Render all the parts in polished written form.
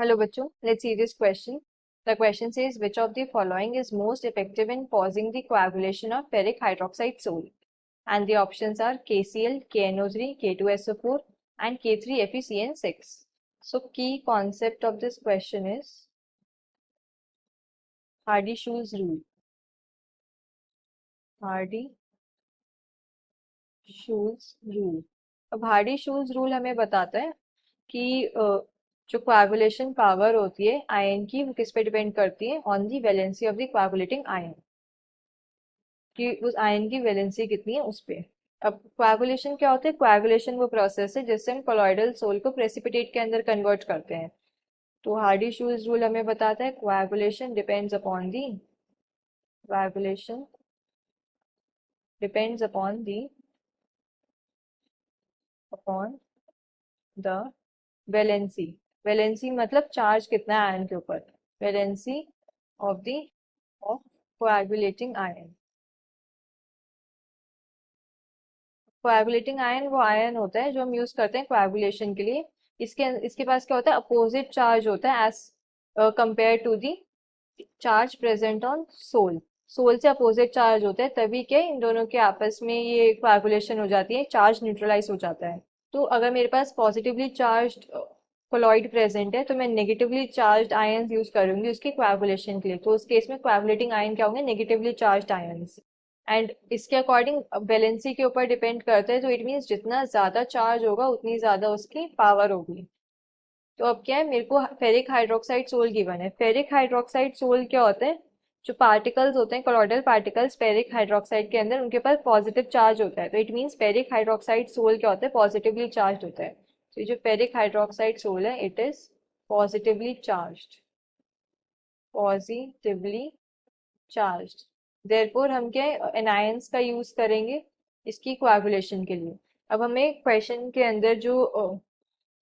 Hello bachcho, let's see this question. The question says which of the following is most effective in pausing the coagulation of ferric hydroxide salt? And the options are KCl, KNO3, K2SO4 and K3FeCN6. So key concept of this question is Hardy-Schulze rule. Hardy-Schulze rule. अब Hardy-Schulze rule हमें बताता है कि जो coagulation power होती है ion की वो किस पे डिपेंड करती है on the valency of the coagulating ion, कि उस आयन की वैलेंसी कितनी है उस पे। अब कोएगुलेशन क्या होता है? कोएगुलेशन वो प्रोसेस है जिससे हम कोलॉइडल सोल को प्रेसिपिटेट के अंदर कन्वर्ट करते हैं। तो हार्डी-शूल्ज रूल हमें बताता है coagulation depends upon the coagulation depends upon the valency. Valency मतलब चार्ज कितना है आयन के ऊपर, valency of the of coagulating ion. Coagulating ion वो आयन होता है जो हम यूज करते हैं कोएगुलेशन के लिए। इसके पास क्या होता है? अपोजिट चार्ज होता है as compare to the charge present on sol. Sol से अपोजिट चार्ज होता है, तभी के इन दोनों के आपस में ये कोएगुलेशन हो जाती है, चार्ज न्यूट्रलाइज हो जाता है। तो अगर मेरे पास पॉजिटिवली चार्ज्ड कोलॉइड प्रेजेंट है तो मैं नेगेटिवली चार्ज्ड आयंस यूज करूंगी उसके कोएगुलेशन के लिए। तो उस केस में कोएगुलेटिंग आयन क्या होंगे? Negatively charged ions. एंड इसके अकॉर्डिंग वैलेंसी के ऊपर डिपेंड करता है, तो इट मीन्स जितना ज्यादा चार्ज होगा उतनी ज्यादा उसकी पावर होगी। तो अब क्या है, मेरे को फेरिक हाइड्रोक्साइड सोल गिवन है। फेरिक हाइड्रोक्साइड सोल क्या होते हैं? जो पार्टिकल्स होते हैं कोलॉइडल पार्टिकल्स फेरिक हाइड्रोक्साइड के अंदर, उनके पास पॉजिटिव चार्ज होता है। तो it means ferric hydroxide sol क्या होता है? पॉजिटिवली चार्ज होता है। तो ये जो फेरिक हाइड्रोक्साइड सोल है it is positively charged, positively charged. Therefore हम क्या एनायंस का यूज करेंगे इसकी कोएगुलेशन के लिए। अब हमें क्वेश्चन के अंदर जो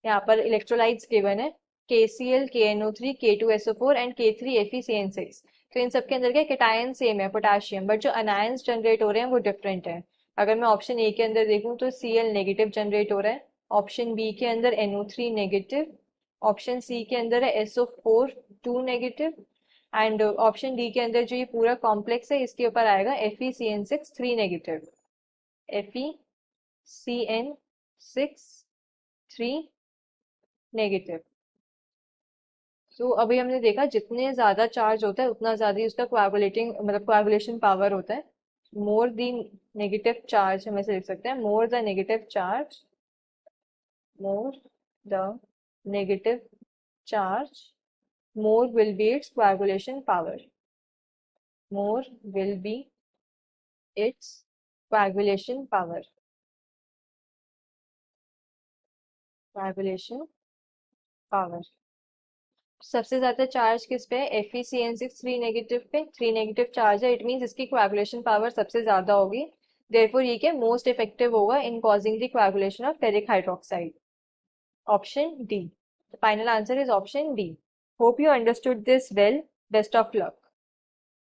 यहाँ पर इलेक्ट्रोलाइट्स गिवन है KCl, KNO3, K2SO4 and K3FeCN6। तो इन सब के अंदर क्या कैटायन सेम है पोटेशियम, बट जो अनायंस जनरेट हो रहे हैं वो डिफरेंट है। अगर मैं ऑप्शन ए के अंदर देखूं तो Cl नेगेटिव जनरेट हो रहा है, ऑप्शन बी के अंदर NO3 नेगेटिव, ऑप्शन सी के अंदर है SO4 2 negative and option D के अंदर जो ये पूरा कॉम्प्लेक्स है इसके ऊपर आएगा FeCN6 3 नेगेटिव, FeCN6 3 नेगेटिव। तो अभी हमने देखा जितने ज्यादा चार्ज होता है उतना ज्यादा ही उसका कोएगुलेटिंग मतलब कोएगुलेशन पावर होता है। मोर द नेगेटिव चार्ज हम ऐसे लिख सकते हैं, more the negative charge, more the negative charge, more will be its coagulation power, more will be its coagulation power, coagulation power। सबसे ज्यादा चार्ज किस पे है? FeCN6 3 नेगेटिव पे, 3 नेगेटिव चार्ज है, इट मींस इसकी कोएगुलेशन पावर सबसे ज्यादा होगी। देयरफॉर ये क्या मोस्ट इफेक्टिव होगा in causing the coagulation of ferric hydroxide. Option D, the final answer is option D. Hope you understood this well, best of luck.